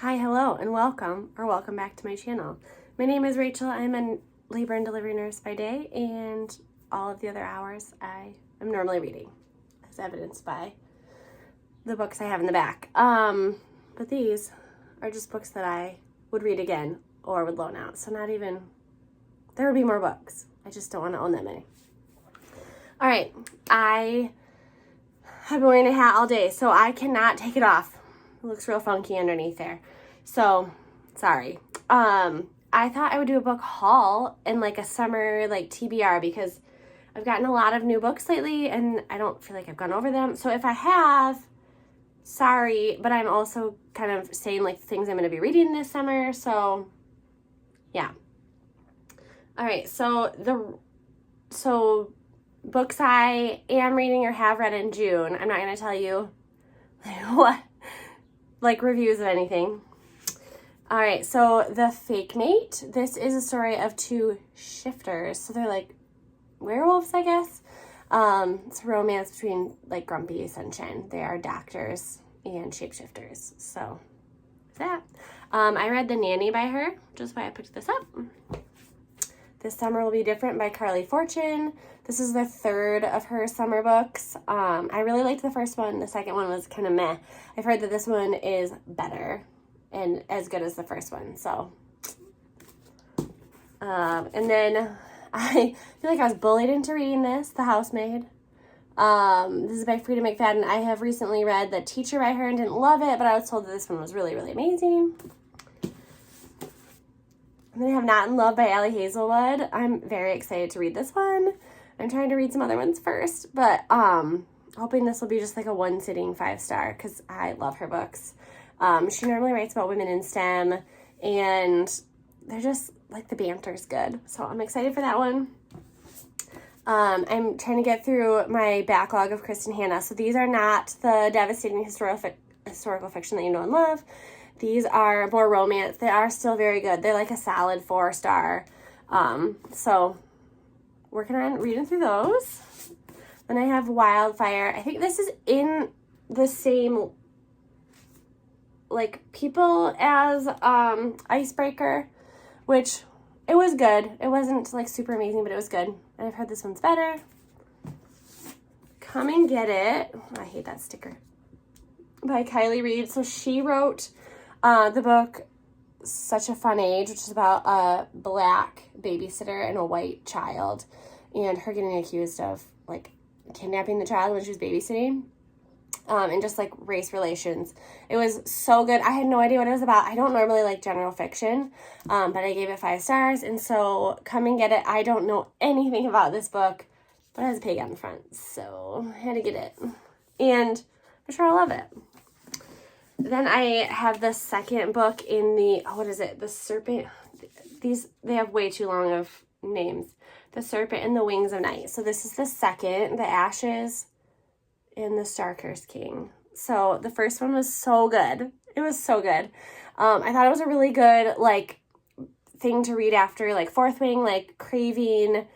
Hi, hello, and welcome back to my channel. My name is Rachel. I'm a labor and delivery nurse by day, and all of the other hours I am normally reading, as evidenced by the books I have in the back. But these are just books that I would read again or would loan out. So there would be more books. I just don't want to own that many. All right, I have been wearing a hat all day, so I cannot take it off. It looks real funky underneath there. So, sorry. I thought I would do a book haul and like a summer TBR because I've gotten a lot of new books lately and I don't feel like I've gone over them. So if I have, sorry, but I'm also kind of saying things I'm going to be reading this summer. So, yeah. All right. So books I am reading or have read in June. I'm not going to tell you what, reviews of anything. All right, so The Fake Mate. This is a story of two shifters. So they're werewolves, I guess. It's a romance between Grumpy and Sunshine. They are doctors and shapeshifters. So that. I read The Nanny by her, which is why I picked this up. This Summer Will Be Different by Carly Fortune. This is the third of her summer books. I really liked the first one. The second one was kind of meh. I've heard that this one is better and as good as the first one. So, and then I feel like I was bullied into reading this, The Housemaid. This is by Frida McFadden. I have recently read The Teacher by her and didn't love it, but I was told that this one was really, really amazing. And then I have Not in Love by Allie Hazelwood. I'm very excited to read this one. I'm trying to read some other ones first, but hoping this will be just a one-sitting 5-star because I love her books. She normally writes about women in STEM, and they're just, the banter's good. So I'm excited for that one. I'm trying to get through my backlog of Kristen Hanna. So these are not the devastating historical fiction that you know and love. These are more romance. They are still very good. They're a solid 4-star. So working on reading through those. Then I have Wildfire. I think this is in the same people as Icebreaker, which it was good. It wasn't super amazing, but it was good. And I've heard this one's better. Come and Get It. I hate that sticker. By Kylie Reed. So she wrote the book Such a Fun Age, which is about a black babysitter and a white child, and her getting accused of kidnapping the child when she was babysitting, and just race relations. It was so good. I had no idea what it was about. I don't normally like general fiction, but I gave it 5 stars, and so Come and Get It. I don't know anything about this book, but it has a pig on the front, so I had to get it, and I'm sure I'll love it. Then I have the second book in the, The Serpent. They have way too long of names. The Serpent and the Wings of Night. So this is the second, The Ashes and the Star-Cursed King. So the first one was so good. It was so good. I thought it was a really good, thing to read after, Fourth Wing, Craving,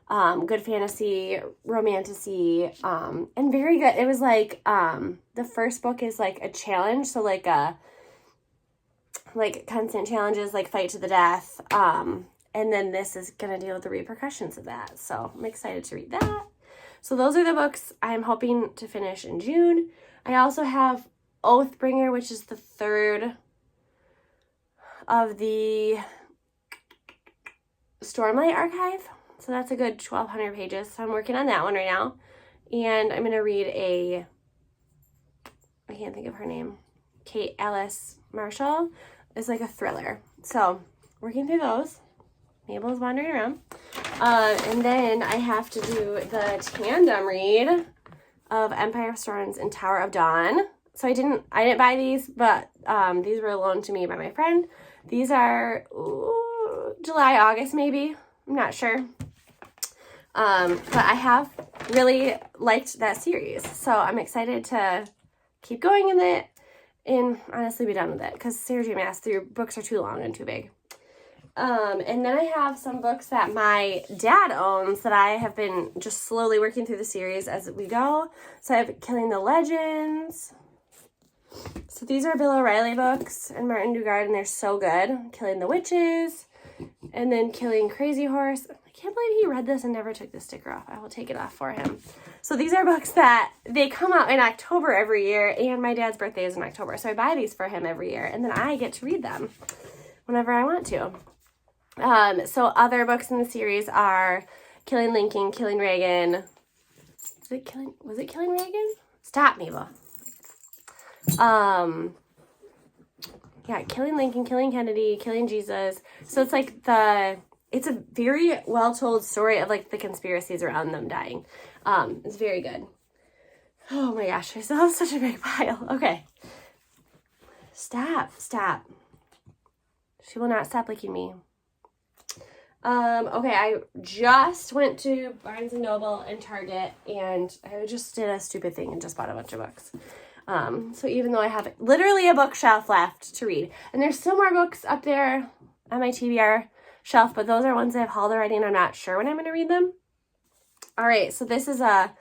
good fantasy, romantasy, and very good. It was the first book is a challenge, so constant challenges, fight to the death, and then this is gonna deal with the repercussions of that. So I'm excited to read that. So those are the books I'm hoping to finish in June. I also have Oathbringer, which is the third of the Stormlight Archive. So that's a good 1,200 pages. So I'm working on that one right now. And I'm going to read I can't think of her name, Kate Alice Marshall. It's a thriller. So working through those. Mabel's wandering around. And then I have to do the tandem read of Empire of Storms and Tower of Dawn. So I didn't buy these, but these were loaned to me by my friend. These are July, August maybe. I'm not sure. But I have really liked that series. So I'm excited to keep going in it and honestly be done with it because Sarah J. Maas, their books are too long and too big. And then I have some books that my dad owns that I have been just slowly working through the series as we go. So I have Killing the Legends. So these are Bill O'Reilly books and Martin Dugard, and they're so good. Killing the Witches, and then Killing Crazy Horse. I can't believe he read this and never took the sticker off. I will take it off for him. So these are books that they come out in October every year, and my dad's birthday is in October. So I buy these for him every year, and then I get to read them whenever I want to. So other books in the series are Killing Lincoln, Killing Reagan. Was it Killing Reagan? Stop, Mabel. Yeah, Killing Lincoln, Killing Kennedy, Killing Jesus. So it's like it's a very well-told story of like the conspiracies around them dying. It's very good. Oh my gosh, I still have such a big pile. Okay. Stop. She will not stop licking me. Okay, I just went to Barnes & Noble and Target, and I just did a stupid thing and just bought a bunch of books. So even though I have literally a bookshelf left to read, and there's still more books up there on my TBR shelf, but those are ones I've hauled already, and I'm not sure when I'm going to read them. All right, so this is a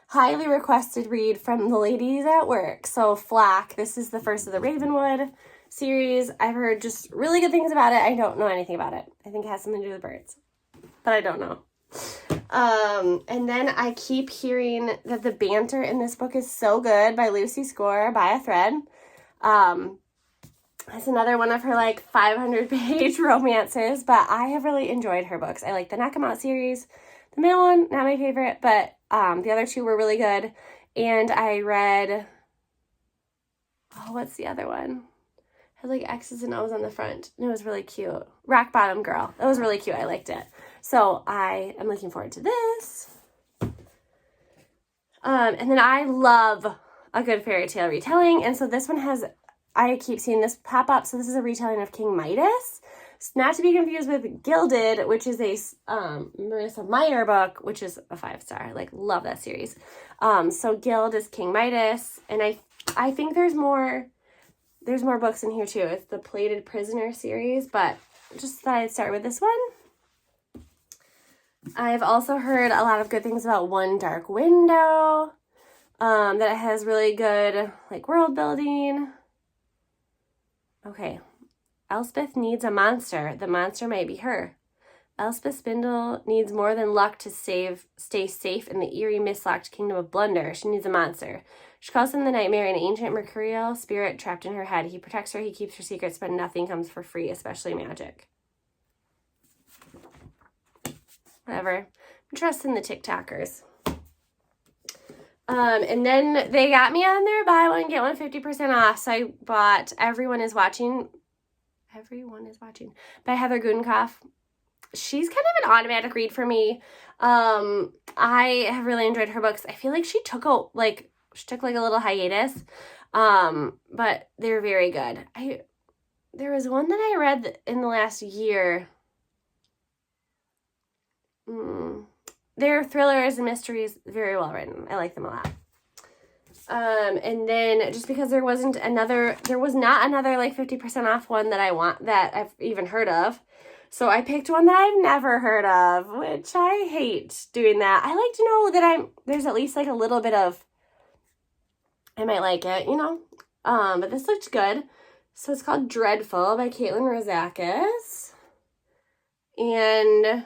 highly requested read from the ladies at work. So Flack, this is the first of the Ravenwood series. I've heard just really good things about it. I don't know anything about it. I think it has something to do with birds, but I don't know. And then I keep hearing that the banter in this book is so good by Lucy Score, By a Thread. That's another one of her like 500-page romances, but I have really enjoyed her books. I like the Knock 'Em Out series. The middle one, not my favorite, but the other two were really good. And I read, what's the other one? It had like X's and O's on the front, and it was really cute. Rock Bottom Girl. That was really cute. I liked it. So I am looking forward to this. And then I love a good fairy tale retelling. And so this one has, I keep seeing this pop up. So this is a retelling of King Midas. It's not to be confused with Gilded, which is a Marissa Meyer book, which is a 5-star. Like, love that series. So Gild is King Midas. And I think there's more books in here too. It's the Plated Prisoner series, but just thought I'd start with this one. I've also heard a lot of good things about One Dark Window, that it has really good like world building. Okay. Elspeth needs a monster. The monster might be her. Elspeth Spindle needs more than luck to stay safe in the eerie, mist-locked kingdom of Blunder. She needs a monster. She calls him the Nightmare, an ancient mercurial spirit trapped in her head. He protects her, he keeps her secrets, but nothing comes for free, especially magic. Whatever. I'm trusting the TikTokers. And then they got me on their buy one, get one 50% off. So I bought Everyone is Watching by Heather Gudenkauf. She's kind of an automatic read for me. I have really enjoyed her books. I feel like she took a little hiatus. But they're very good. There was one that I read in the last year. They're thrillers and mysteries, very well written. I like them a lot. And then just because there was not another like 50% off one that I've even heard of. So I picked one that I've never heard of, which I hate doing that. I like to know that there's at least like a little bit of, I might like it, but this looked good. So it's called Dreadful by Caitlin Rozakis. And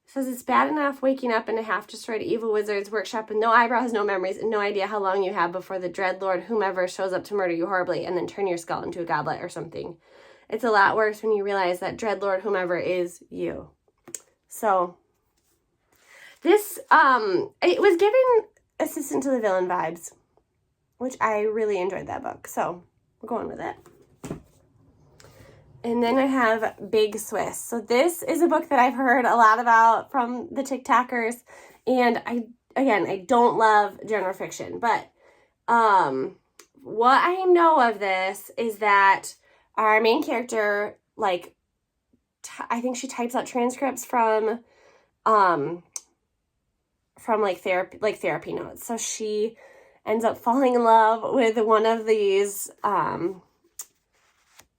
says it's bad enough waking up in a half-destroyed evil wizard's workshop with no eyebrows, no memories, and no idea how long you have before the dreadlord whomever shows up to murder you horribly and then turn your skull into a goblet or something. It's a lot worse when you realize that dreadlord whomever is you. So this, it was giving Assistant to the Villain vibes, which I really enjoyed that book. So we're going with it. And then I have Big Swiss. So this is a book that I've heard a lot about from the TikTokers. And I don't love genre fiction. But what I know of this is that our main character, I think she types out transcripts from therapy notes. So she ends up falling in love with one of these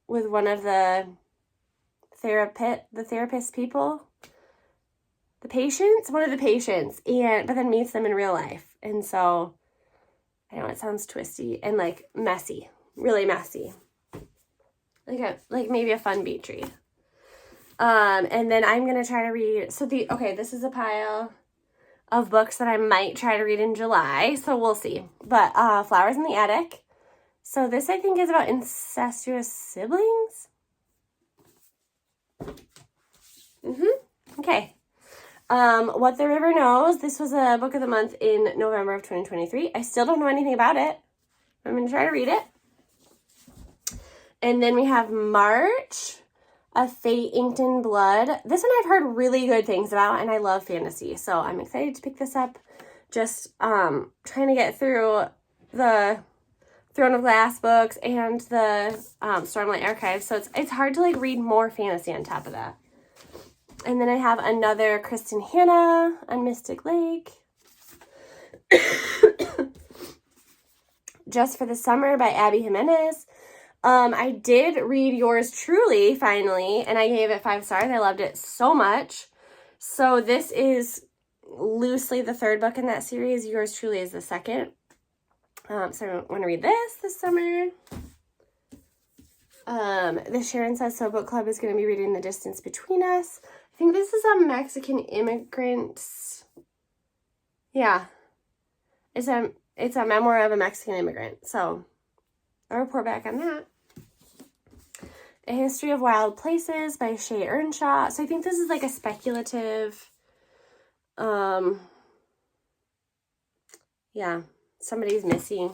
with one of the therapist people, one of the patients, but then meets them in real life. And so I know it sounds twisty and like messy, really messy. Like maybe a fun beach read. And then I'm going to try to read, this is a pile of books that I might try to read in July, so we'll see. But Flowers in the Attic. So this, I think, is about incestuous siblings. Okay. What the River Knows. This was a book of the month in November of 2023. I still don't know anything about it. I'm going to try to read it. And then we have March, A Fate Inked in Blood. This one I've heard really good things about, and I love fantasy, so I'm excited to pick this up. Just trying to get through the Throne of Glass books and the Stormlight Archive, so it's hard to like read more fantasy on top of that. And then I have another Kristen Hanna on Mystic Lake. Just for the Summer by Abby Jimenez. I did read Yours Truly finally, and I gave it 5 stars. I loved it so much. So this is loosely the third book in that series. Yours Truly is the second. So I want to read this summer. The Sharon Says So book club is going to be reading The Distance Between Us. I think this is a Mexican immigrant. Yeah. It's a memoir of a Mexican immigrant. So I'll report back on that. A History of Wild Places by Shay Earnshaw. So I think this is like a speculative, somebody's missing.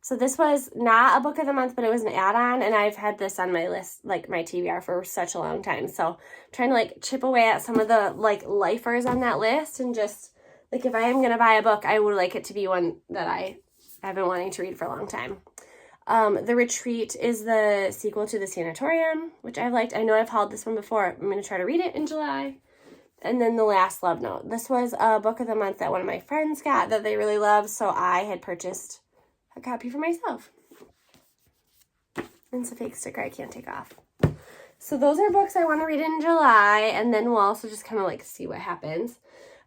So this was not a book of the month, but it was an add-on, and I've had this on my list, like my TBR, for such a long time. So I'm trying to like chip away at some of the like lifers on that list, and just like if I am going to buy a book, I would like it to be one that I have been wanting to read for a long time. The Retreat is the sequel to The Sanatorium, which I've liked. I know I've hauled this one before. I'm going to try to read it in July. And then The Last Love Note. This was a book of the month that one of my friends got that they really loved, so I had purchased a copy for myself. And it's a fake sticker I can't take off. So those are books I want to read in July, and then we'll also just kind of like see what happens.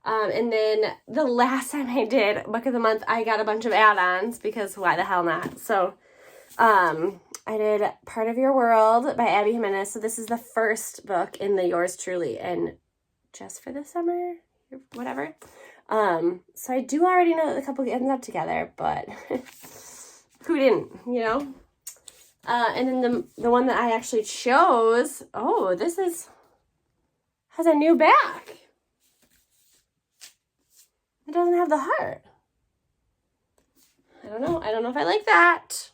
And then the last time I did book of the month, I got a bunch of add-ons because why the hell not? So I did Part of Your World by Abby Jimenez. So this is the first book in the Yours Truly and Just for the Summer, whatever. So I do already know that the couple ends up together, but who didn't, you know? And then the one that I actually chose, has a new back. It doesn't have the heart. I don't know if I like that.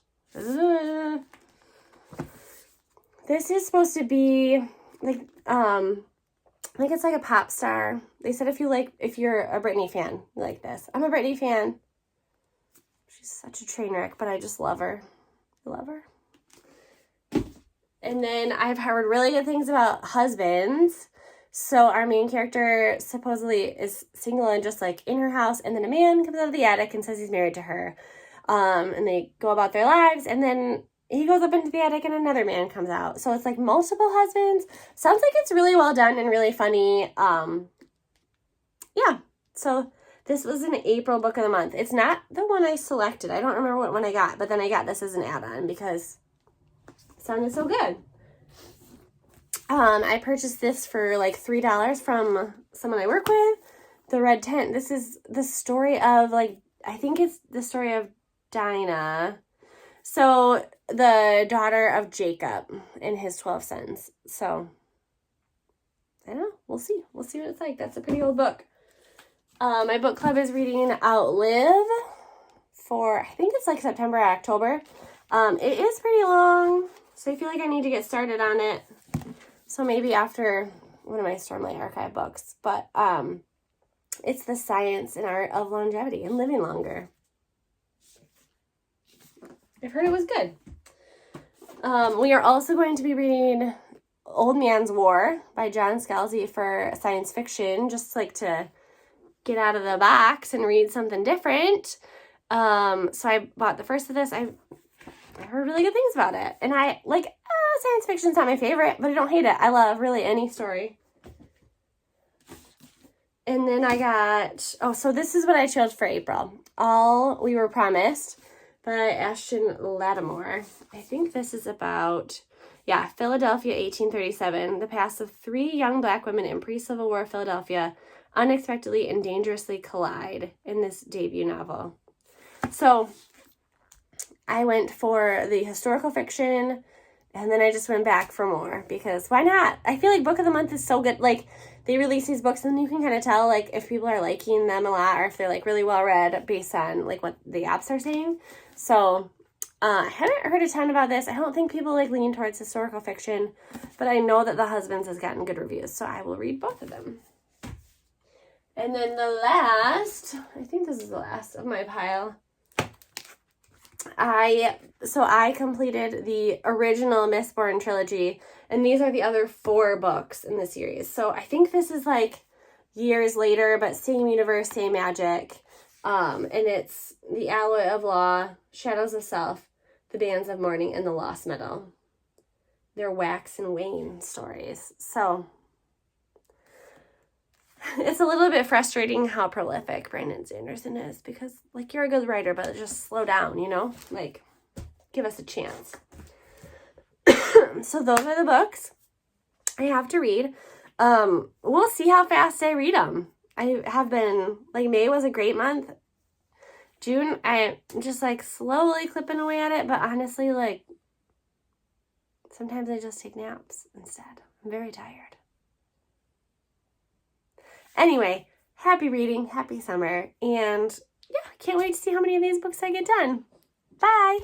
This is supposed to be like it's like a pop star. They said if you're a Britney fan, you like this. I'm a Britney fan. She's such a train wreck, but I just love her. I love her. And then I've heard really good things about Husbands. So our main character supposedly is single and just like in her house, and then a man comes out of the attic and says he's married to her. And they go about their lives, and then he goes up into the attic and another man comes out. So it's like multiple husbands. Sounds like it's really well done and really funny. So this was an April book of the month. It's not the one I selected. I don't remember what one I got, but then I got this as an add-on because it sounded so good. I purchased this for like $3 from someone I work with. The Red Tent. This is the story of I think it's the story of Dinah. So the daughter of Jacob and his 12 sons. So I don't know. We'll see. We'll see what it's like. That's a pretty old book. My book club is reading Outlive for, I think it's like September or October. It is pretty long, so I feel like I need to get started on it. So maybe after one of my Stormlight Archive books. But it's The Science and Art of Longevity and Living Longer. I've heard it was good. We are also going to be reading Old Man's War by John Scalzi for science fiction, just like to get out of the box and read something different. So I bought the first of this. I heard really good things about it. And I like, science fiction's not my favorite, but I don't hate it. I love really any story. And then I got, so this is what I chose for April. All We Were Promised by Ashton Lattimore. I think this is about, Philadelphia, 1837. The past of 3 young Black women in pre-Civil War Philadelphia unexpectedly and dangerously collide in this debut novel. So I went for the historical fiction, and then I just went back for more, because why not? I feel like Book of the Month is so good. Like, they release these books, and you can kind of tell, like, if people are liking them a lot, or if they're, like, really well read based on, like, what the apps are saying. So, I haven't heard a ton about this. I don't think people, like, lean towards historical fiction, but I know that The Husbands has gotten good reviews, so I will read both of them. And then I think this is the last of my pile. I completed the original Mistborn trilogy, and these are the other 4 books in the series. So I think this is like years later, but same universe, same magic. And it's The Alloy of Law, Shadows of Self, The Bands of Mourning, and The Lost Meadow. They're wax and wane stories. So it's a little bit frustrating how prolific Brandon Sanderson is, because, like, you're a good writer, but just slow down, you know? Like, give us a chance. So those are the books I have to read. We'll see how fast I read them. I have been, like, May was a great month. June, I'm just, like, slowly clipping away at it, but honestly, like, sometimes I just take naps instead. I'm very tired. Anyway, happy reading, happy summer, and yeah, can't wait to see how many of these books I get done. Bye!